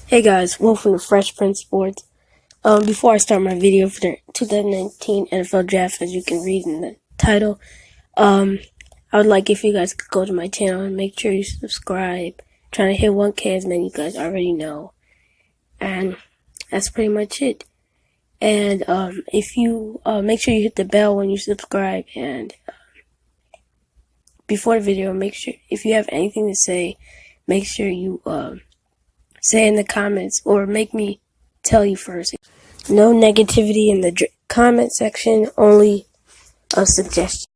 Hey guys, welcome to Fresh Prince Sports. Before I start my video for the 2019 NFL Draft, as you can read in the title, I would like if you guys could go to my channel and make sure you subscribe. I'm trying to hit 1K, as many of you guys already know. And that's pretty much it. And if you make sure you hit the bell when you subscribe. And before the video, make sure if you have anything to say, make sure you say in the comments or make me tell you first. No negativity in the comment section, only a suggestion.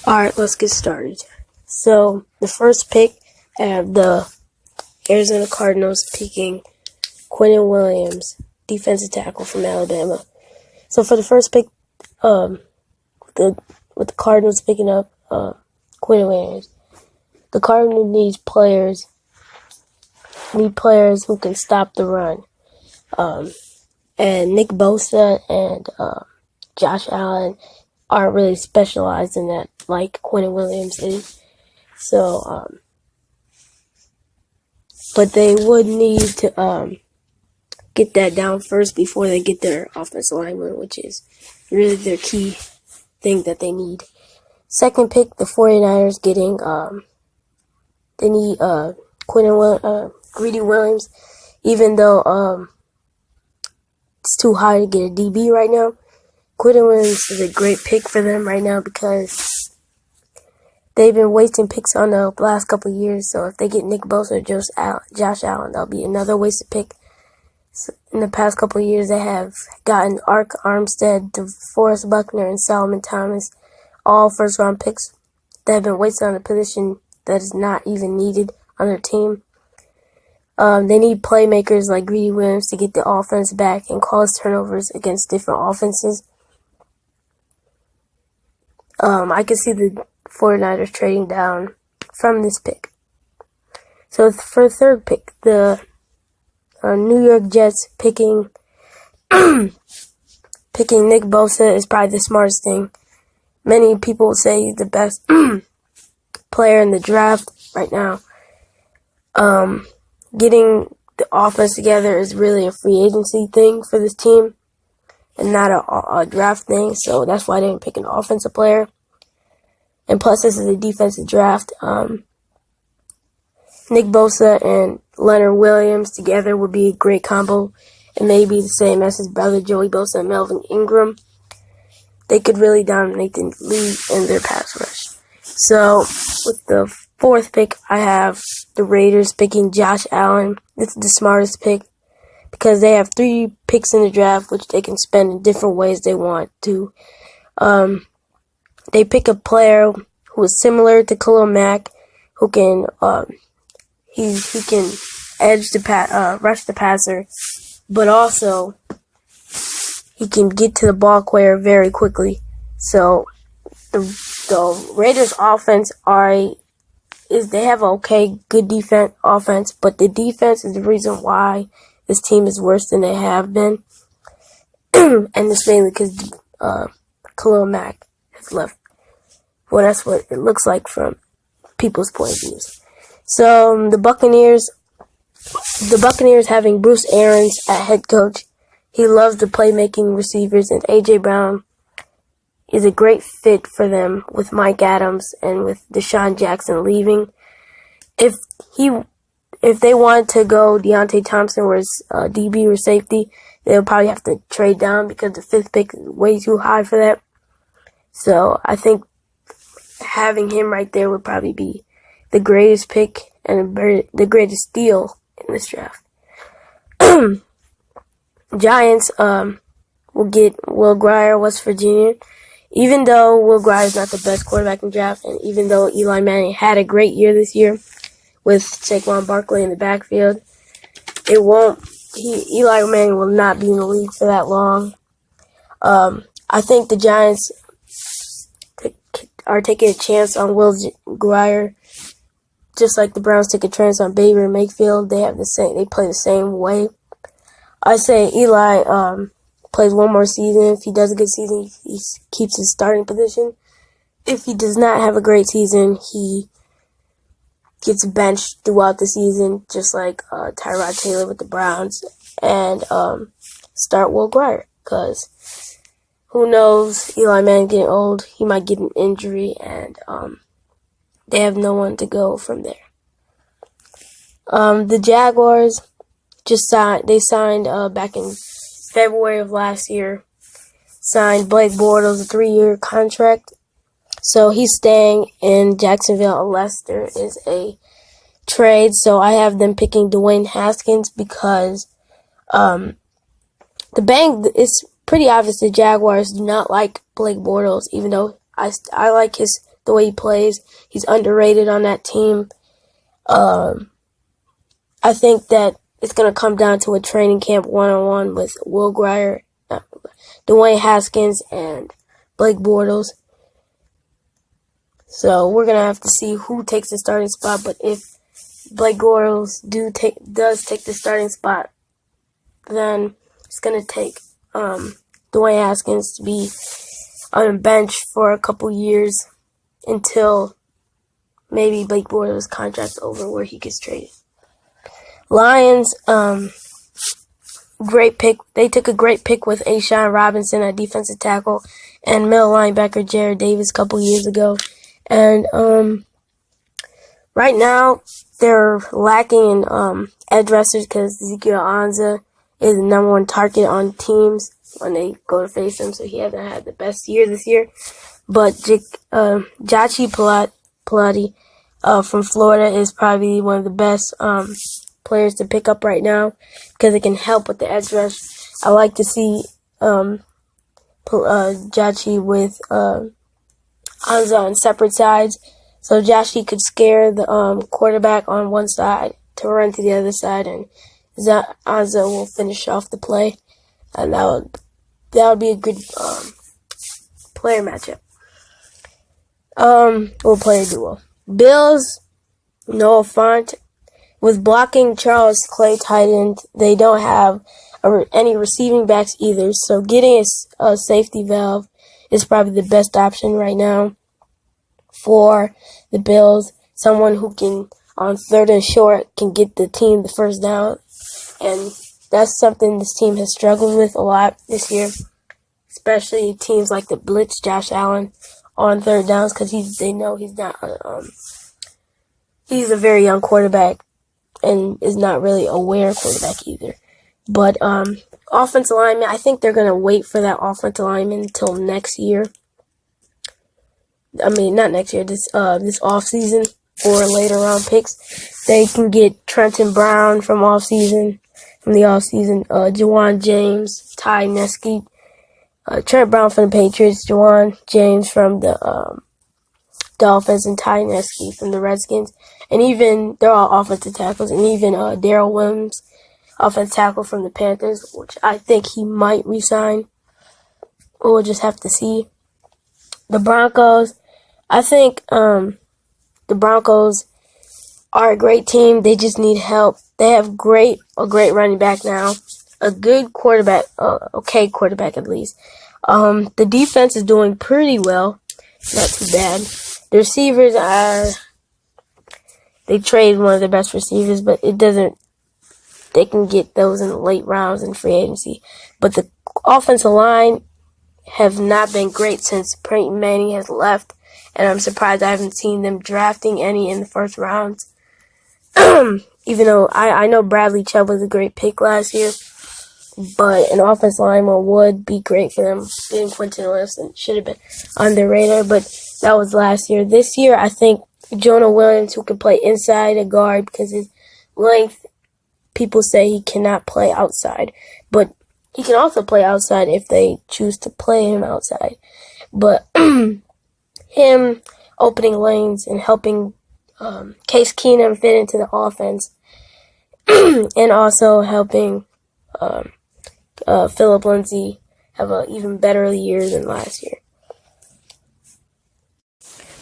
Alright, let's get started. So, the first pick, I have the Arizona Cardinals picking Quinnen Williams, defensive tackle from Alabama. So, for the first pick, with the Cardinals picking up Quinnen Williams, the Cardinals need players who can stop the run. And Nick Bosa and Josh Allen aren't really specialized in that like Quinnen Williams is. So, but they would need to get that down first before they get their offensive lineman, which is really their key thing that they need. Second pick, the 49ers getting, they need Greedy Williams, even though it's too high to get a DB right now. Quinnen Williams is a great pick for them right now because they've been wasting picks on the last couple of years. So if they get Nick Bosa or Josh Allen, that'll be another wasted pick. So in the past couple of years, they have gotten Ark Armstead, DeForest Buckner, and Solomon Thomas, all first-round picks that have been wasted on a position that is not even needed on their team. They need playmakers like Greedy Williams to get the offense back and cause turnovers against different offenses. I can see the 49ers trading down from this pick. So for the third pick, the New York Jets picking Nick Bosa is probably the smartest thing. Many people say he's the best player in the draft right now. Getting the offense together is really a free agency thing for this team and not a draft thing. So that's why they didn't pick an offensive player. And plus, this is a defensive draft. Nick Bosa and Leonard Williams together would be a great combo. It may be the same as his brother Joey Bosa and Melvin Ingram. They could really dominate the league in their pass rush. So, with the fourth pick, I have the Raiders picking Josh Allen. This is the smartest pick because they have 3 picks in the draft, which they can spend in different ways they want to. They pick a player who is similar to Khalil Mack, who can he can rush the passer, but also he can get to the ball carrier very quickly. So the Raiders' offense they have a good offense, but the defense is the reason why this team is worse than they have been, and it's mainly because Khalil Mack has left. Well, that's what it looks like from people's point of views. So the Buccaneers having Bruce Arians at head coach. He loves the playmaking receivers, and A.J. Brown is a great fit for them with Mike Adams and with Deshaun Jackson leaving. If they want to go Deontay Thompson or DB or safety, they'll probably have to trade down because the 5th pick is way too high for that. So I think having him right there would probably be the greatest pick and the greatest steal in this draft. Giants will get Will Grier, West Virginia. Even though Will Grier is not the best quarterback in the draft, and even though Eli Manning had a great year this year with Saquon Barkley in the backfield, Eli Manning will not be in the league for that long. I think the Giants are taking a chance on Will Grier, just like the Browns took a chance on Baker Mayfield. They play the same way. I say Eli plays one more season. If he does a good season, he keeps his starting position. If he does not have a great season, he gets benched throughout the season, just like Tyrod Taylor with the Browns, and start Will Grier, because who knows, Eli Manning getting old, he might get an injury, and they have no one to go from there. The Jaguars they signed back in February of last year, signed Blake Bortles a 3-year contract. So he's staying in Jacksonville unless there is a trade. So I have them picking Dwayne Haskins because it's pretty obvious the Jaguars do not like Blake Bortles, even though I like the way he plays. He's underrated on that team. I think that it's going to come down to a training camp one-on-one with Will Grier, Dwayne Haskins, and Blake Bortles. So we're going to have to see who takes the starting spot. But if Blake Bortles does take the starting spot, then it's going to take Dwayne Haskins to be on the bench for a couple years until maybe Blake Bortles' contract's over where he gets traded. Lions, great pick. They took a great pick with A'Shawn Robinson at defensive tackle and middle linebacker Jared Davis a couple years ago. And right now they're lacking in edge rushers because Ezekiel Ansah is the number one target on teams when they go to face him, so he hasn't had the best year this year. But Jachi Palati from Florida is probably one of the best players to pick up right now because it can help with the edge rush. I like to see Jachi with Ansah on separate sides, so Jachi could scare the quarterback on one side to run to the other side, and Ansah will finish off the play, and that would be a good player matchup. We'll play a duo. Bills, Noah Fant. With blocking Charles Clay tight end, they don't have any receiving backs either, so getting a safety valve is probably the best option right now for the Bills. Someone who can, on third and short, can get the team the first down, and that's something this team has struggled with a lot this year, especially teams like the blitz Josh Allen on third downs because they know he's not he's a very young quarterback and is not really aware quarterback either. But offensive lineman, I think they're going to wait for that offensive lineman until next year. I mean, not next year, this offseason or later round picks. They can get Trenton Brown from the offseason, Juwan James, Ty Neskey, Trent Brown from the Patriots, Juwan James from the Dolphins, and Ty Neskey from the Redskins. And even, they're all offensive tackles, and even Darrell Williams, offensive tackle from the Panthers, which I think he might resign. We'll just have to see. The Broncos, I think the Broncos are a great team. They just need help. They have a great running back now, a good quarterback, okay quarterback at least. The defense is doing pretty well, not too bad. The receivers they trade one of the best receivers, but they can get those in the late rounds in free agency. But the offensive line have not been great since Peyton Manning has left, and I'm surprised I haven't seen them drafting any in the first rounds. Even though I know Bradley Chubb was a great pick last year, but an offensive lineman would be great for them. Getting Quentin Wilson should have been on their radar, but that was last year. This year, I think Jonah Williams, who can play inside a guard because his length, people say he cannot play outside, but he can also play outside if they choose to play him outside. But him opening lanes and helping Case Keenum fit into the offense and also helping Phillip Lindsay have an even better year than last year.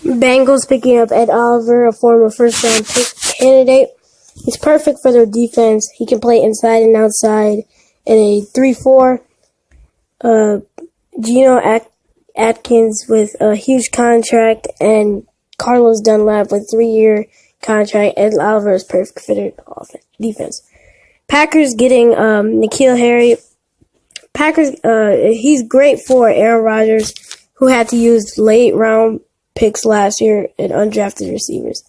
Bengals picking up Ed Oliver, a former first-round pick candidate. He's perfect for their defense. He can play inside and outside in a 3-4. Geno Atkins with a huge contract, and Carlos Dunlap with 3-year contract, and Oliver is perfect for their defense. Packers getting N'Keal Harry. Packers, he's great for Aaron Rodgers, who had to use late round picks last year and undrafted receivers.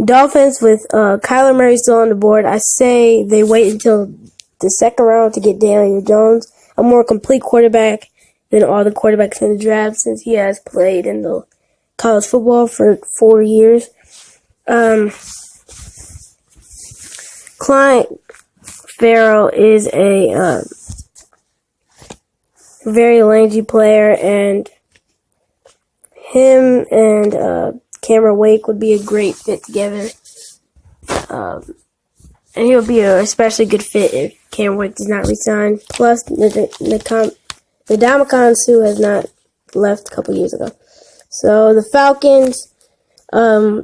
Dolphins with Kyler Murray still on the board. I say they wait until the second round to get Daniel Jones, a more complete quarterback than all the quarterbacks in the draft, since he has played in the college football for 4 years. Clint Farrell is a very lanky player, and him and Cameron Wake would be a great fit together. And he'll be an especially good fit if Cameron Wake does not resign. Plus, the Ndamukong Suh has not left a couple years ago. So the Falcons,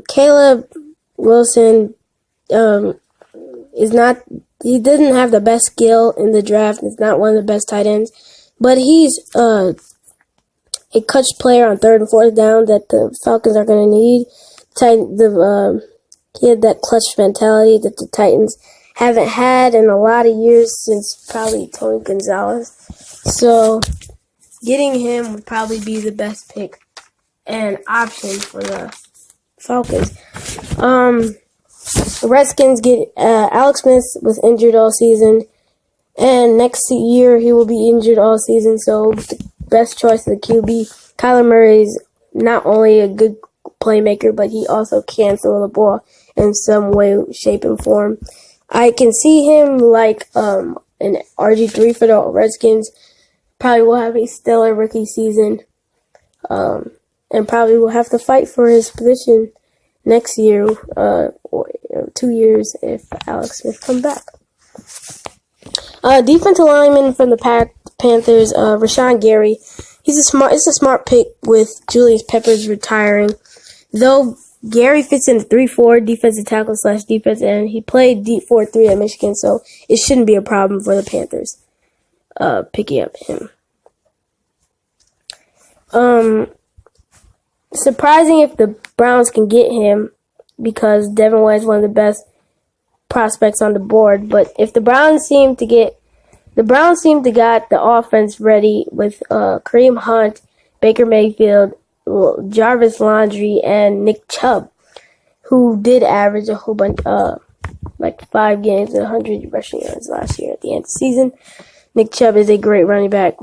Caleb Wilson is not. He doesn't have the best skill in the draft. He's not one of the best tight ends, but he's a clutch player on third and fourth down that the Falcons are going to need. He had that clutch mentality that the Titans haven't had in a lot of years, since probably Tony Gonzalez. So getting him would probably be the best pick and option for the Falcons. The Redskins get Alex Smith was injured all season, and next year he will be injured all season. So the best choice of the QB. Kyler Murray is not only a good playmaker, but he also can throw the ball in some way, shape, and form. I can see him like an RG3 for the Redskins. Probably will have a stellar rookie season, and probably will have to fight for his position next year, or 2 years if Alex Smith comes back. Defensive lineman from the Panthers, Rashawn Gary. It's a smart pick with Julius Peppers retiring. Though Gary fits in the 3-4 defensive tackle / defense end. He played 4-3 at Michigan, so it shouldn't be a problem for the Panthers picking up him. Surprising if the Browns can get him, because Devin White is one of the best prospects on the board. But if the Browns seem to got the offense ready with Kareem Hunt, Baker Mayfield, Jarvis Landry, and Nick Chubb, who did average a whole bunch, like 5 games and 100 rushing yards last year at the end of the season. Nick Chubb is a great running back.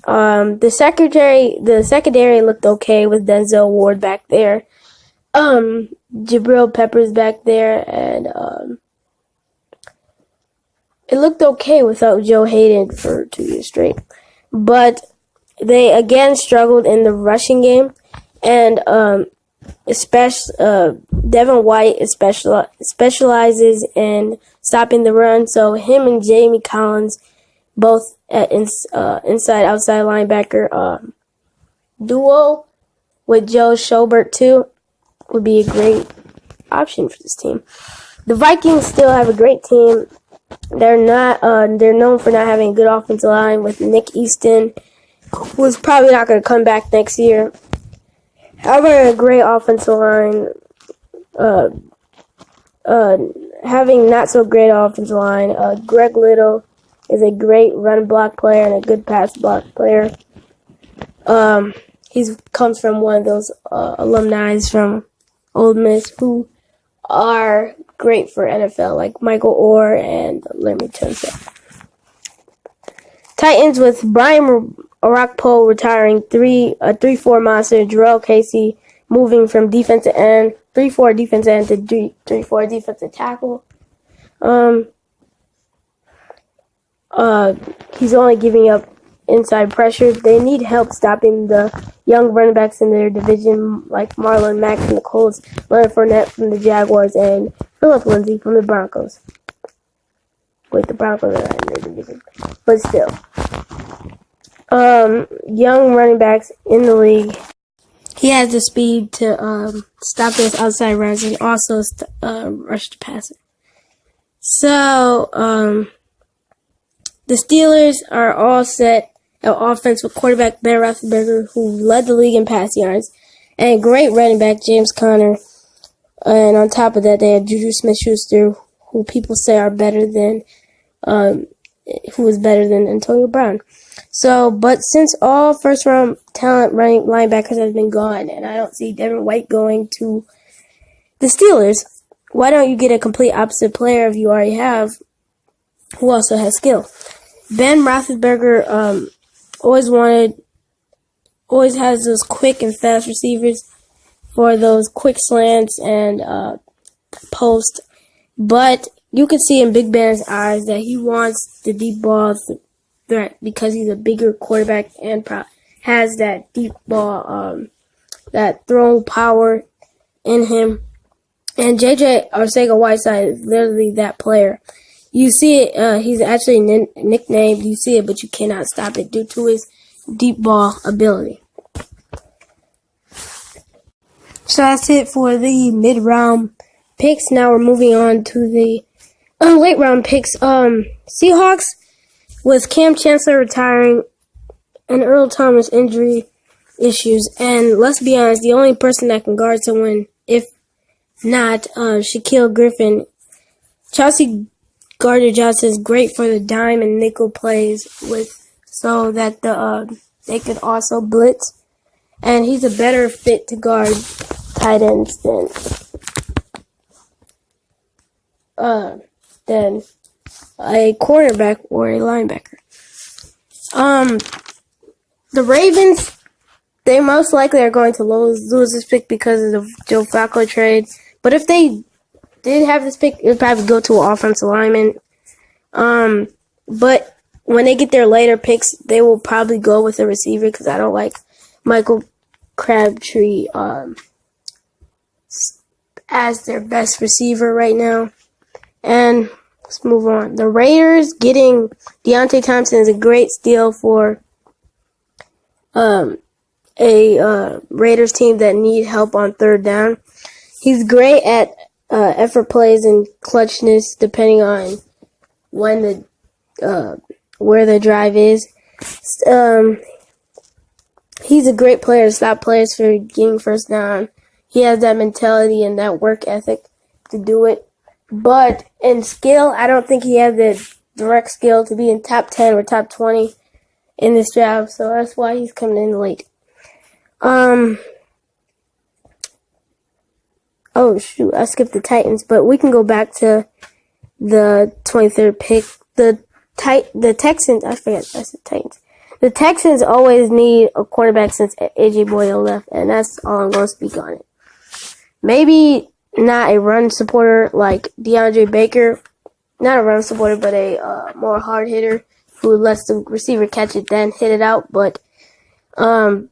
The secondary looked okay with Denzel Ward back there. Jabril Peppers back there, and it looked okay without Joe Hayden for 2 years straight. But they again struggled in the rushing game, and Devin White specializes in stopping the run. So him and Jamie Collins, both at inside-outside linebacker duo with Joe Schobert too, would be a great option for this team. The Vikings still have a great team. They're known for not having a good offensive line with Nick Easton, who's probably not going to come back next year. However, a great offensive line, having not so great offensive line. Greg Little is a great run block player and a good pass block player. He comes from one of those alumni from Ole Miss who are great for NFL, like Michael Orr and Larry Tunsil. Titans with Brian Orakpo retiring, 3-4 monster, Jarrell Casey moving from defensive end, 3-4 defensive end to 3-4 defensive tackle. He's only giving up inside pressure. They need help stopping the young running backs in their division, like Marlon Mack from the Colts, Leonard Fournette from the Jaguars, and Phillip Lindsay from the Broncos. Wait, the Broncos are not in their division, but still. Young running backs in the league. He has the speed to stop those outside runs and also rush the passer. So, the Steelers are all set at offense with quarterback Ben Roethlisberger, who led the league in pass yards, and great running back James Conner. And on top of that, they had Juju Smith-Schuster, who people say are better than, who is better than Antonio Brown. So, but since all first-round talent running linebackers have been gone, and I don't see Devin White going to the Steelers, why don't you get a complete opposite player if you already have, who also has skill? Ben Roethlisberger always has those quick and fast receivers for those quick slants and post. But you can see in Big Ben's eyes that he wants the deep ball threat because he's a bigger quarterback and has that deep ball, that throw power in him. And J.J. Arcega-Whiteside is literally that player. You see it, he's actually nicknamed, you see it, but you cannot stop it due to his deep ball ability. So that's it for the mid-round picks. Now we're moving on to the late-round picks. Seahawks, with Cam Chancellor retiring and Earl Thomas injury issues. And let's be honest, the only person that can guard someone, if not Shaquille Griffin, Chauncey Gardner-Johnson is great for the dime and nickel plays so that they could also blitz. And he's a better fit to guard tight ends than a cornerback or a linebacker. The Ravens, they most likely are going to lose this pick because of the Joe Flacco trade. But if they did have this pick, it would probably go to an offensive lineman. But when they get their later picks, they will probably go with a receiver because I don't like Michael Crabtree as their best receiver right now. And let's move on. The Raiders getting Deontay Thompson is a great steal for a Raiders team that need help on third down. He's great at effort plays and clutchness depending on when where the drive is. He's a great player to stop players for getting first down. He has that mentality and that work ethic to do it. But in skill, I don't think he has the direct skill to be in top 10 or top 20 in this draft. So that's why he's coming in late. Oh, shoot, I skipped the Titans. But we can go back to the 23rd pick. The Texans, I forget, I said Titans. The Texans always need a quarterback since A.J. Boyle left, and that's all I'm going to speak on it. Maybe not a run supporter like DeAndre Baker, not a run supporter, but a more hard hitter who lets the receiver catch it, then hit it out. But I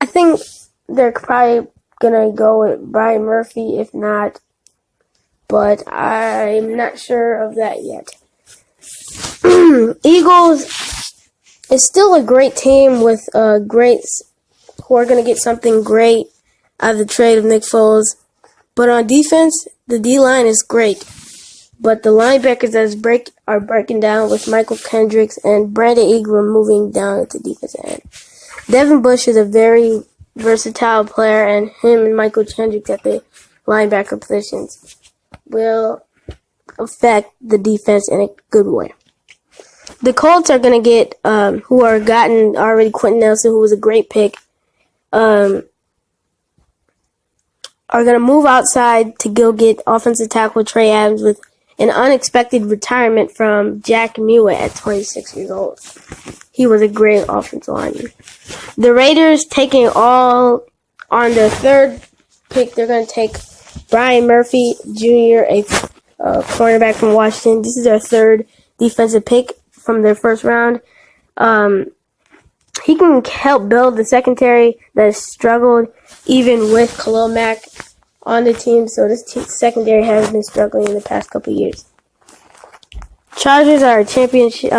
think they're probably going to go with Brian Murphy, if not, but I'm not sure of that yet. Eagles is still a great team with greats who are going to get something great out of the trade of Nick Foles. But on defense, the D-line is great. But the linebackers that are breaking down with Michael Kendricks and Brandon Ingram moving down at the defensive end. Devin Bush is a very versatile player, and him and Michael Kendricks at the linebacker positions will affect the defense in a good way. The Colts are going to get, who are gotten already Quentin Nelson, who was a great pick, are going to move outside to go get offensive tackle Trey Adams with an unexpected retirement from Jack Mewett at 26 years old. He was a great offensive lineman. The Raiders taking all on their third pick, they're going to take Brian Murphy Jr., a cornerback from Washington. This is their third defensive pick from their first round. He can help build the secondary that has struggled even with Khalil Mack on the team. So this secondary has been struggling in the past couple of years. Chargers are a championship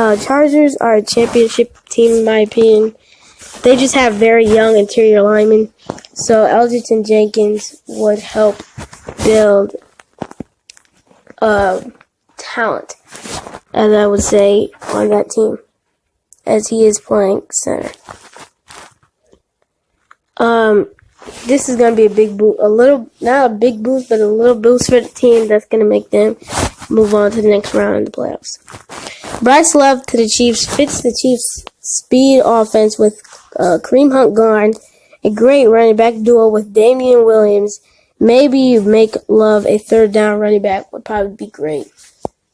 team in my opinion. They just have very young interior linemen. So Eldridge Jenkins would help build talent, as I would say, on that team, as he is playing center. this is going to be a big boost, not a big boost, but a little boost for the team that's going to make them move on to the next round in the playoffs. Bryce Love to the Chiefs fits the Chiefs' speed offense with Kareem Hunt gone, a great running back duo with Damian Williams. Maybe you make Love a third down running back would probably be great.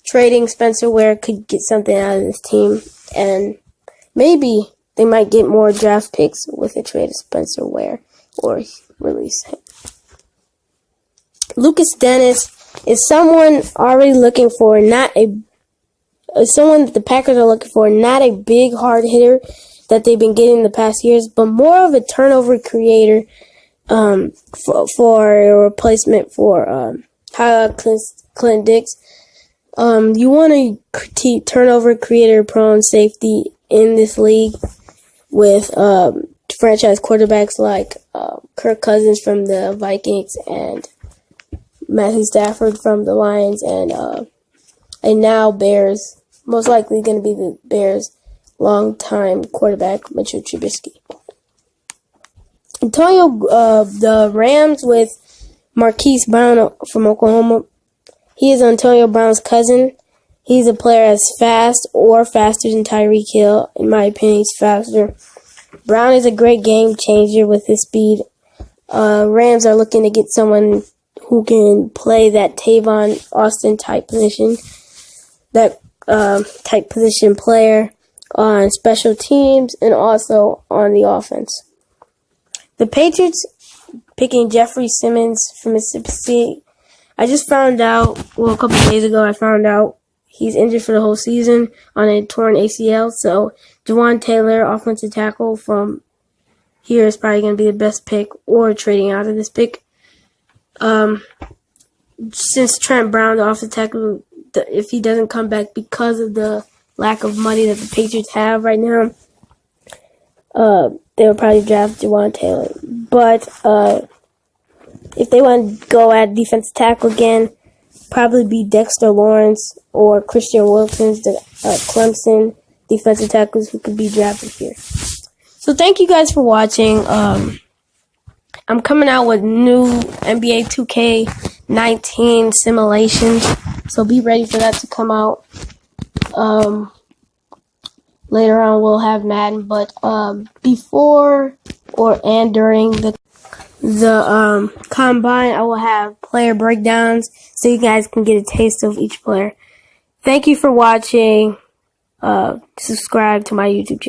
Trading Spencer Ware could get something out of this team, and maybe they might get more draft picks with a trade of Spencer Ware or release him. Lucas Dennis is someone already looking for someone that the Packers are looking for, not a big hard hitter that they've been getting in the past years, but more of a turnover creator for a replacement for Clint Dix. You want a turnover creator prone safety in this league with franchise quarterbacks like Kirk Cousins from the Vikings and Matthew Stafford from the Lions and now Bears. Most likely going to be the Bears' longtime quarterback, Mitchell Trubisky. The Rams with Marquise Brown from Oklahoma. He is Antonio Brown's cousin. He's a player that's fast or faster than Tyreek Hill. In my opinion, he's faster. Brown is a great game changer with his speed. Rams are looking to get someone who can play that Tavon Austin type position. That type position player on special teams and also on the offense. The Patriots picking Jeffrey Simmons from Mississippi State. I just found out, a couple of days ago, I found out he's injured for the whole season on a torn ACL. So Jawan Taylor, offensive tackle from here, is probably going to be the best pick, or trading out of this pick. Since Trent Brown, the offensive tackle, if he doesn't come back because of the lack of money that the Patriots have right now, they would probably draft Jawan Taylor. But if they want to go at defensive tackle again, probably be Dexter Lawrence or Christian Wilkins, the Clemson defensive tackles who could be drafted here. So thank you guys for watching. I'm coming out with new NBA 2K19 simulations, so be ready for that to come out. Later on we'll have Madden, but before and during the combine, I will have player breakdowns so you guys can get a taste of each player. Thank you for watching. Subscribe to my YouTube channel.